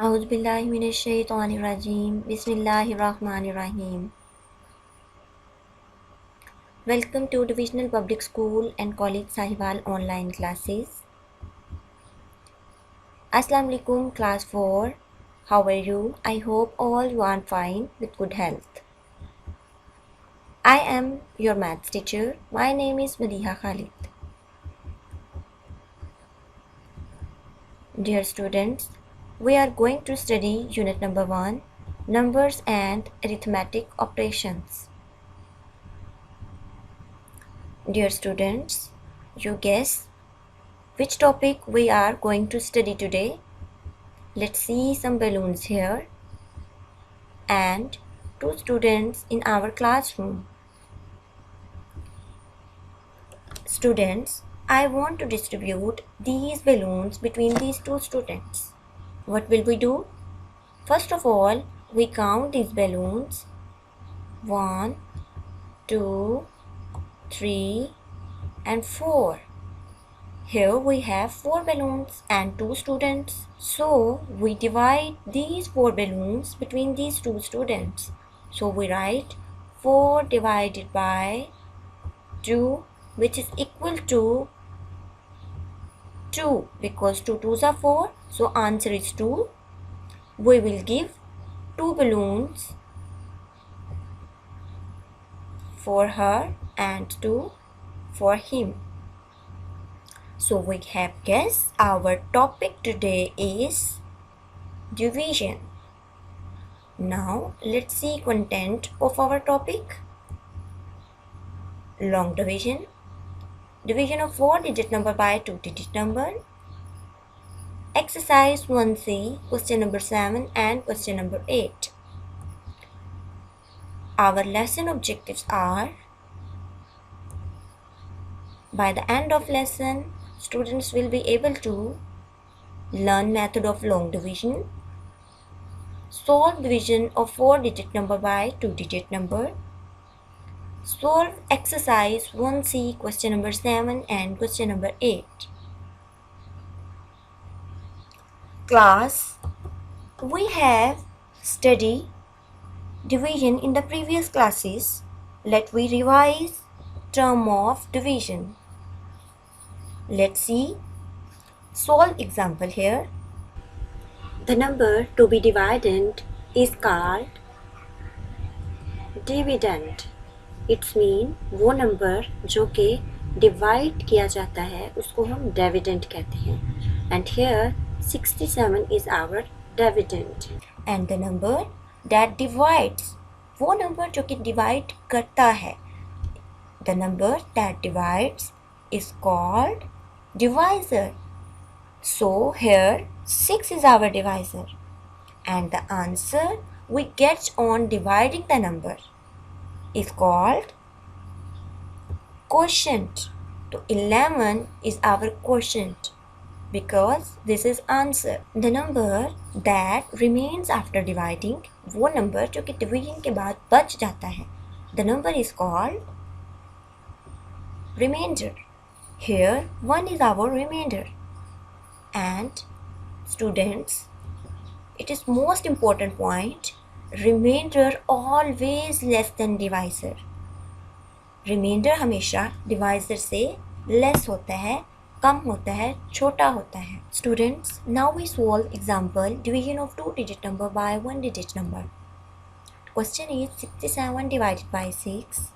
Auzubillahiminash-shaytanir-rajeem. Bismillahir-rahmanir-rahim. Welcome to Divisional Public School and College Sahiwal online classes. Assalamu alaikum class 4. How are you? I hope all you are fine with good health. I am your maths teacher. My name is Madiha Khalid. Dear students, we are going to study unit number 1, numbers and arithmetic operations. Dear students, you guess which topic we are going to study today? Let's see some balloons here and 2 students in our classroom. Students, I want to distribute these balloons between these 2 students. What will we do? First of all, we count these balloons. 1, 2, 3 and 4. Here we have 4 balloons and 2 students. So we divide these 4 balloons between these 2 students. So we write 4 divided by 2, which is equal to 2, because 2 2s are 4. So answer is 2. We will give 2 balloons for her and 2 for him. So we have guessed our topic today is division. Now let's see content of our topic. Long division, division of 4-digit number by 2-digit number. Exercise 1C, question number 7 and question number 8. Our lesson objectives are: by the end of lesson, students will be able to learn method of long division, solve division of 4-digit number by 2-digit number, solve exercise 1C, question number 7 and question number 8. Class, we have studied division in the previous classes. Let we revise term of division. Let's see. Solve example here. The number to be divided is called dividend. It's mean वो number जो कि divide किया जाता है उसको हम dividend कहते हैं. And here 67 is our dividend. And the number that divides, वो नंबर जो कि डिवाइड करता है, the number that divides is called divisor. So here 6 is our divisor and the answer we get on dividing the number is called quotient. So 11 is our quotient because this is answer. The number that remains after dividing, वो number जो कि division के बाद बच जाता है, the number is called remainder. Here 1 is our remainder. And students, it is most important point, remainder always less than divisor. Remainder हमेशा divisor से less होता है, कम होता है, छोटा होता है. Students, now we solve example division of 2-digit number by 1-digit number. Question is 67 divided by 6.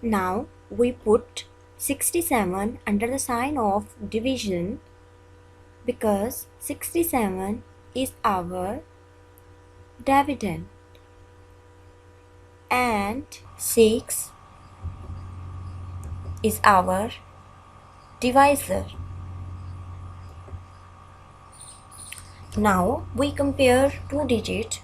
Now we put 67 under the sign of division because 67 is our dividend and 6 is our divisor. Now we compare 2 digits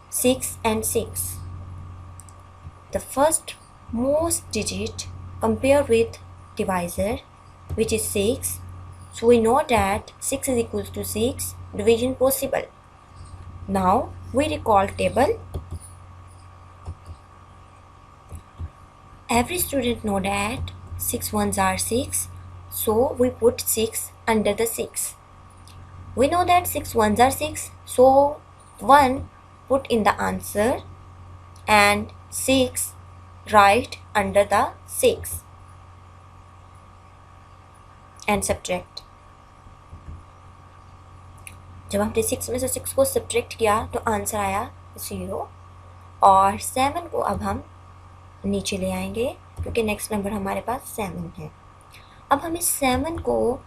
6 and 6. The first most digit compare with divisor, which is 6. So we know that 6 is equals to 6, division possible. Now we recall table. Every student know that 6 ones are 6, so we put 6 under the 6. We know that 6 ones are 6, so 1 put in the answer and 6 write under the 6 and subtract. जब हमने 6 में से 6 को subtract किया तो answer आया 0 और 7 को अब हम नीचे ले आएंगे क्योंकि नेक्स्ट नंबर हमारे पास 7 है। अब हम इस 7 को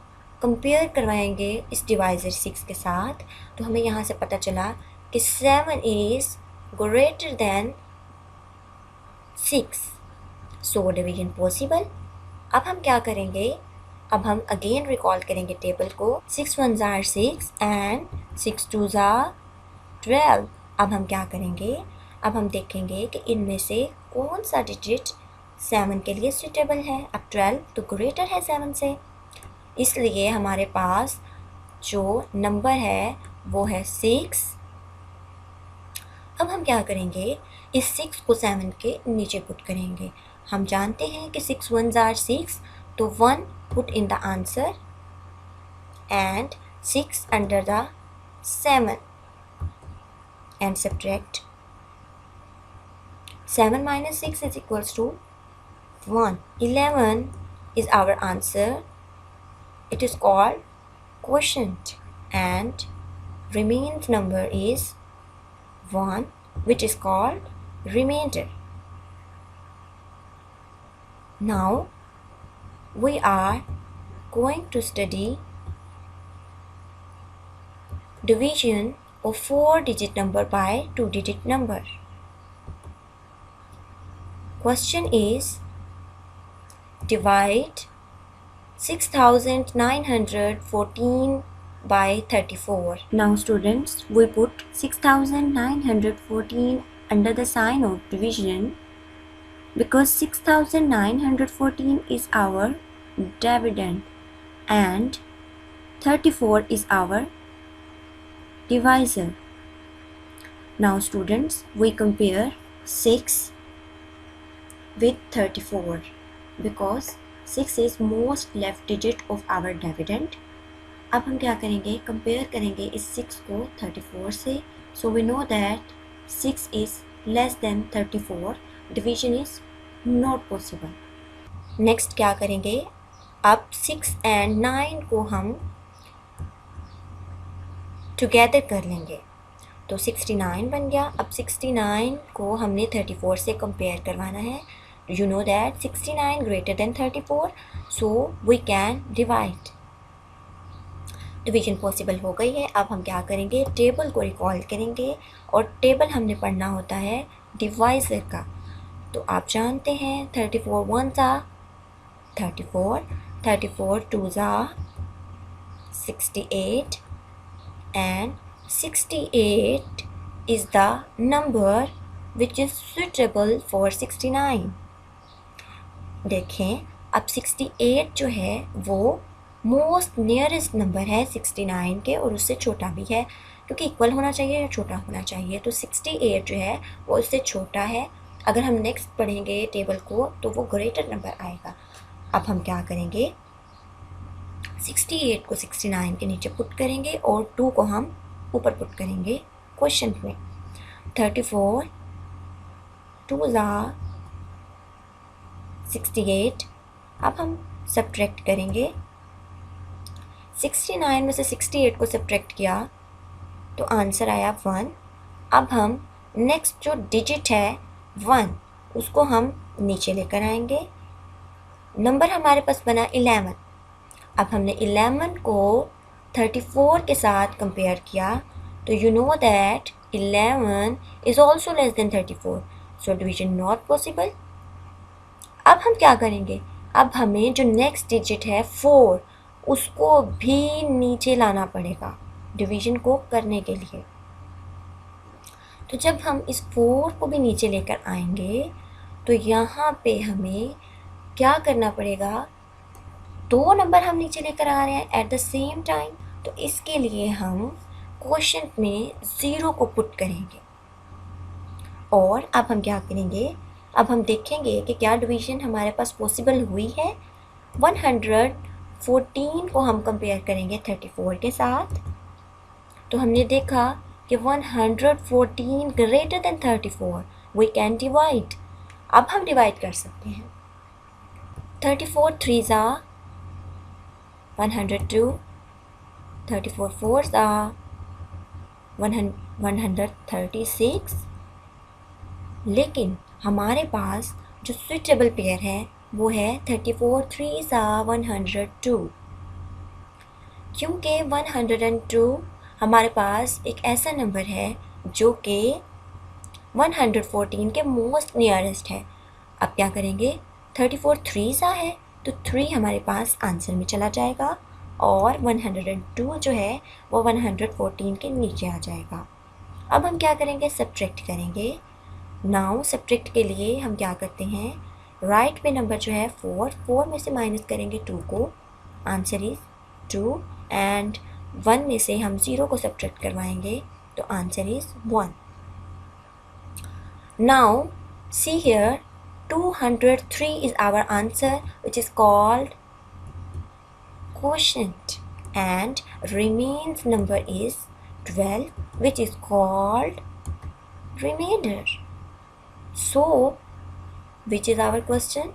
कंपेयर करवाएंगे इस डिवाइज़र 6 के साथ, तो हमें यहाँ से पता चला कि 7 is greater than 6, so division possible. अब हम क्या करेंगे, अब हम अगेन रिकॉल करेंगे टेबल को। 6 1s are 6 and 6 2s are 12। अब हम क्या करेंगे, अब हम देखेंगे कि इनमें से कौन सा डिजिट 7 के लिए सूटेबल है। अब 12 तो ग्रेटर है 7 से, इसलिए हमारे पास जो नंबर है वो है 6। अब हम क्या करेंगे, इस 6 को 7 के नीचे पुट करेंगे। हम जानते हैं कि 6 1s are 6, तो 1 put in the answer and 6 under the 7 and subtract. 7 minus 6 is equals to 1. 11 is our answer. It is called quotient and remains number is 1, which is called remainder. Now we are going to study division of 4-digit number by 2-digit number. Question is, divide 6914 by 34. Now students, we put 6914 under the sign of division because 6914 is our dividend and 34 is our divisor. Now students, we compare 6 with 34 because 6 is most left digit of our dividend. अब हम क्या करेंगे, compare करेंगे इस 6 को 34 से। So we know that 6 is less than 34. Division is not possible. Next क्या करेंगे, अब 6 and 9 को हम together कर लेंगे, तो 69 बन गया। अब 69 को हमने 34 से कंपेयर करवाना है। You know that 69 greater than 34, so we can divide. Division possible हो गई है। अब हम क्या करेंगे, टेबल को रिकॉल करेंगे और टेबल हमने पढ़ना होता है डिवाइज़र का। तो आप जानते हैं 34 1s are 34, 34 2s are 68 and 68 is the number which is suitable for 69. देखें, अब 68 जो है वो मोस्ट नियरेस्ट नंबर है 69 के और उससे छोटा भी है, क्योंकि इक्वल होना चाहिए या छोटा होना चाहिए। तो 68 जो है वो उससे छोटा है। अगर हम नेक्स्ट पढ़ेंगे टेबल को तो वो ग्रेटर नंबर आएगा। अब हम क्या करेंगे, 68 को 69 के नीचे पुट करेंगे और 2 को हम ऊपर पुट करेंगे क्वेश्चन में। 34 2s are 68। अब हम सब्ट्रैक्ट करेंगे, 69 में से 68 को सब्ट्रैक्ट किया तो आंसर आया 1। अब हम नेक्स्ट जो डिजिट है 1 उसको हम नीचे लेकर आएंगे। नंबर हमारे पास बना 11। अब हमने 11 को 34 के साथ कंपेयर किया तो you know that 11 is also less than 34, so division not possible. अब हम क्या करेंगे, अब हमें जो नेक्स्ट डिजिट है 4 उसको भी नीचे लाना पड़ेगा डिवीजन को करने के लिए। तो जब हम इस 4 को भी नीचे लेकर आएंगे तो यहाँ पे हमें क्या करना पड़ेगा, 2 नंबर हम नीचे लेकर आ रहे हैं एट द सेम टाइम, तो इसके लिए हम क्वेश्चन में 0 को पुट करेंगे। और अब हम क्या करेंगे, अब हम देखेंगे कि क्या डिवीजन हमारे पास पॉसिबल हुई है। 114 को हम कंपेयर करेंगे 34 के साथ तो हमने देखा कि 114 greater than 34, we can divide. अब हम डिवाइड कर सकते हैं। 34 3s are 102, 34 4s are 136, लेकिन हमारे पास जो सुइटेबल पेयर है वो है 34 3s are 102, क्योंकि 102 हमारे पास एक ऐसा नंबर है जो कि 114 के मोस्ट नियरेस्ट है। अब क्या करेंगे, 34 3s है तो 3 हमारे पास आंसर में चला जाएगा और 102 जो है वो 114 के नीचे आ जाएगा। अब हम क्या करेंगे, सब्ट्रैक्ट करेंगे। नाउ सब्ट्रैक्ट के लिए हम क्या करते हैं, राइट पे नंबर जो है 4 में से माइनस करेंगे 2 को, आंसर इज 2, एंड 1 में से हम 0 को सब्ट्रैक्ट करवाएंगे तो answer is 1। Now see here, 203 is our answer, which is called quotient, and remains number is 12, which is called remainder. So which is our question?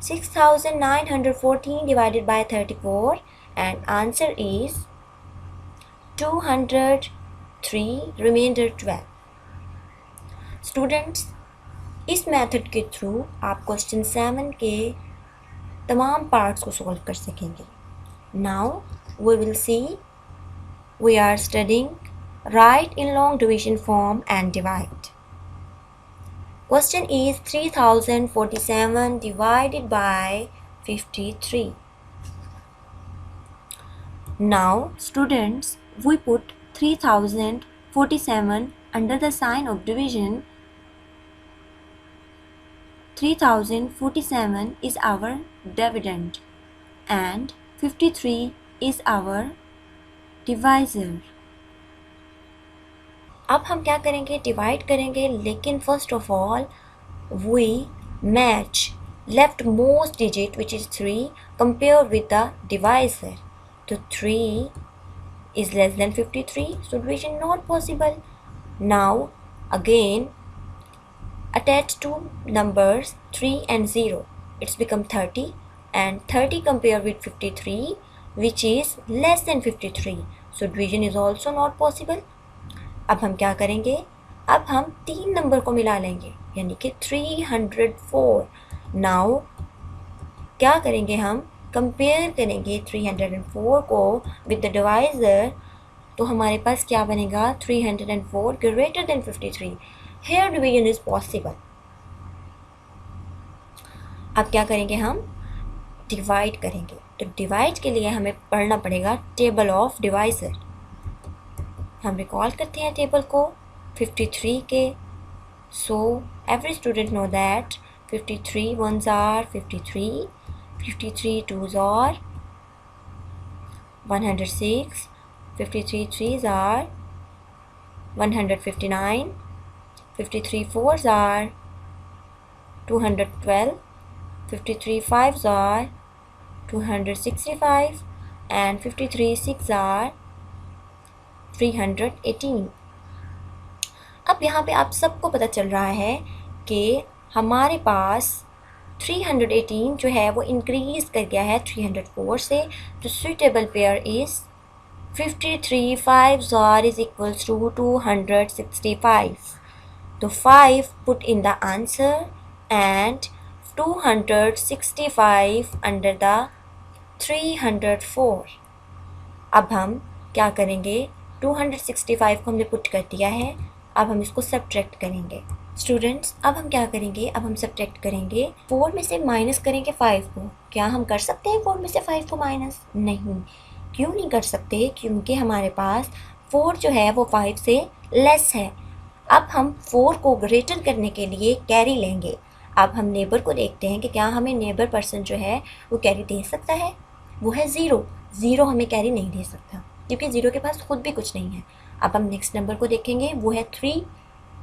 6914 divided by 34, and answer is 203, remainder 12. Students, इस method के through आप question 7 के तमाम parts को solve कर सकेंगे। Now we will see, we are studying right in long division form and divide. Question is 3047 divided by 53. Now students, we put 3047 under the sign of division. 3047 is our dividend and 53 is our divisor. अब हम क्या करेंगे, divide करेंगे, लेकिन first of all we match left most digit which is 3 compare with the divisor. तो 3 is less than 53, so division not possible. Now again attach two numbers 3 and 0, it's become 30, and 30 compare with 53 which is less than 53, so division is also not possible. अब हम क्या करेंगे, अब हम 3 number को मिला लेंगे यानी कि 304। नाउ क्या करेंगे, हम कंपेयर करेंगे 304 को विद द डिवाइजर, तो हमारे पास क्या बनेगा, 304 greater than 53, here division is possible. अब क्या करेंगे, हम डिवाइड करेंगे। तो डिवाइड के लिए हमें पढ़ना पड़ेगा टेबल ऑफ डिवाइजर। हम रिकॉल करते हैं टेबल को 53 के। So every student know that 53 ones are 53, 53 twos are 106, 53 threes are 159, 53 fours are 212, 53 fives are 265, and 53 six are 318। अब यहाँ पे आप सबको पता चल रहा है कि हमारे पास 318 जो है वो इंक्रीज कर गया है 304 से। तो suitable pair is 53 5 are is equals to 265। तो 5 put in the answer and 265 under the 304। अब हम क्या करेंगे, 265 को हमने पुट कर दिया है, अब हम इसको सब्ट्रैक्ट करेंगे। स्टूडेंट्स, अब हम क्या करेंगे, अब हम सब्ट्रैक्ट करेंगे, 4 में से माइनस करेंगे 5 को। क्या हम कर सकते हैं 4 में से 5 को माइनस? नहीं। क्यों नहीं कर सकते? क्योंकि हमारे पास 4 जो है वो 5 से लेस है। अब हम 4 को ग्रेटर करने के लिए कैरी लेंगे। अब हम नेबर को देखते हैं कि क्या हमें नेबर पर्सन जो है वो कैरी दे सकता है। वो है 0। 0 हमें कैरी नहीं दे सकता क्योंकि 0 के पास खुद भी कुछ नहीं है। अब हम नेक्स्ट नंबर को देखेंगे, वो है 3।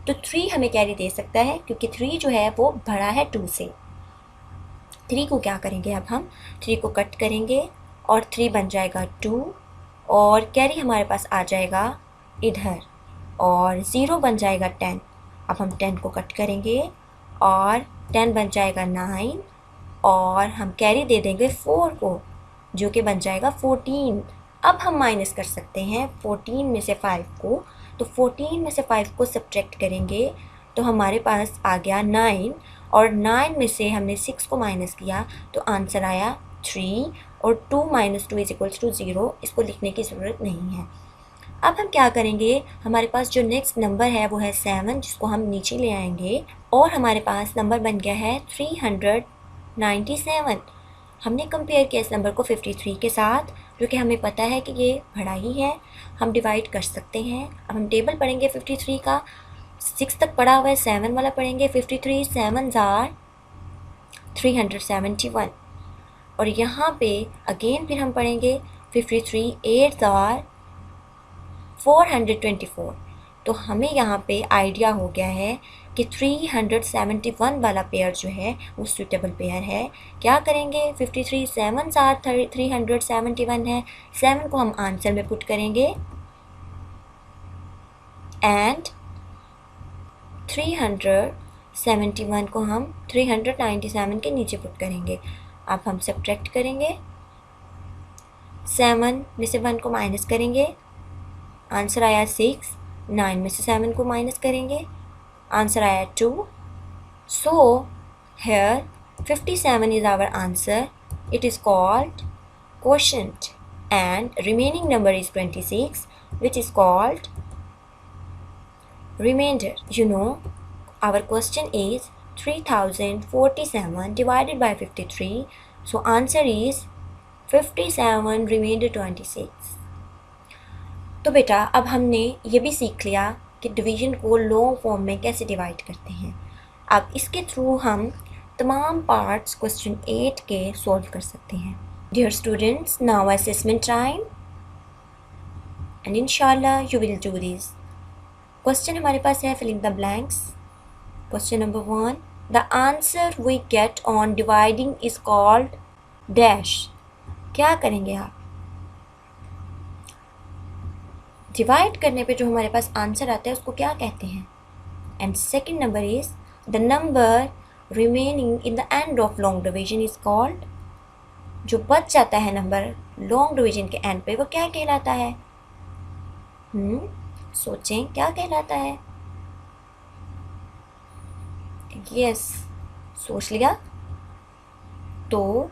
तो 3 हमें कैरी दे सकता है क्योंकि 3 जो है वो बड़ा है 2 से। 3 को क्या करेंगे, अब हम 3 को कट करेंगे और 3 बन जाएगा 2 और कैरी हमारे पास आ जाएगा इधर और 0 बन जाएगा 10। अब हम 10 को कट करेंगे और 10 बन जाएगा 9 और हम कैरी दे देंगे 4 को जो कि बन जाएगा 14। अब हम माइनस कर सकते हैं 14 में से 5 को, तो 14 में से 5 को सब्ट्रैक्ट करेंगे तो हमारे पास आ गया 9 और 9 में से हमने 6 को माइनस किया तो आंसर आया 3 और 2 माइनस 2 इज इक्वल्स टू 0। इसको लिखने की ज़रूरत नहीं है। अब हम क्या करेंगे, हमारे पास जो नेक्स्ट नंबर है वो है 7 जिसको हम नीचे ले आएंगे और हमारे पास नंबर बन गया है 397। हमने कंपेयर किया इस नंबर को 53 के साथ जो कि हमें पता है कि ये बड़ा ही है, हम डिवाइड कर सकते हैं। अब हम टेबल पढ़ेंगे 53 का, 6 तक पढ़ा हुआ है, 7 वाला पढ़ेंगे। 53 7s आर 371 और यहाँ पे अगेन फिर हम पढ़ेंगे 53 8s आर 424। तो हमें यहाँ पे आइडिया हो गया है कि 371 वाला पेयर जो है वो सूटेबल पेयर है। क्या करेंगे, 53 7s आर 371 है, 7 को हम आंसर में पुट करेंगे एंड 371 को हम 397 के नीचे पुट करेंगे। अब हम सब्ट्रैक्ट करेंगे, 7 में से 1 को माइनस करेंगे, आंसर आया 6। 9 में से 7 को माइनस करेंगे, आंसर आया 2। So here 57 is our answer. It is called quotient and remaining number is 26 which is called remainder. You know, our question is 3047 divided by 53. So answer is 57 remainder 26. तो बेटा अब हमने ये भी सीख लिया कि डिवीज़न को लॉन्ग फॉर्म में कैसे डिवाइड करते हैं। अब इसके थ्रू हम तमाम पार्ट्स क्वेश्चन 8 के सॉल्व कर सकते हैं। Dear students, now assessment time and इंशाल्लाह you will do this. Question हमारे पास है filling the blanks. Question number 1, the answer we get on dividing is called dash. क्या करेंगे आप, डिवाइड करने पे जो हमारे पास आंसर आता है उसको क्या कहते हैं। And second number is the number remaining in the end of long division is called. जो बच जाता है नंबर लॉन्ग डिवीजन के एंड पे वो क्या कहलाता है। सोचें क्या कहलाता है। यस, सोच लिया। तो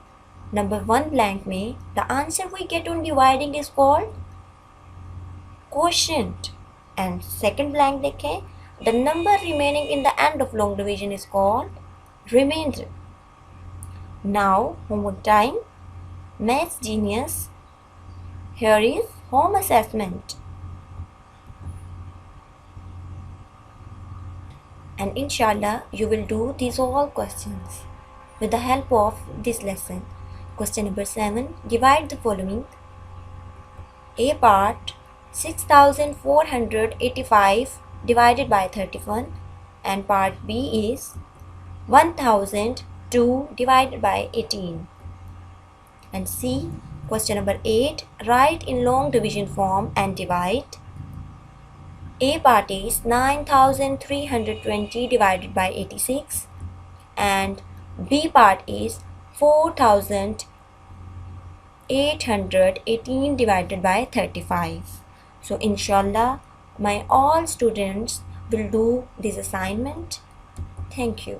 नंबर 1 ब्लैंक में the answer we get on dividing is called quotient and second blank देखें, the number remaining in the end of long division is called remainder. Now homework time, maths genius, here is home assessment and inshallah you will do these all questions with the help of this lesson. Question number 7, divide the following. A part 6485 divided by 31 and part B is 1002 divided by 18. And C, question number 8, write in long division form and divide. A part is 9320 divided by 86 and B part is 4818 divided by 35. So inshallah my all students will do this assignment. Thank you.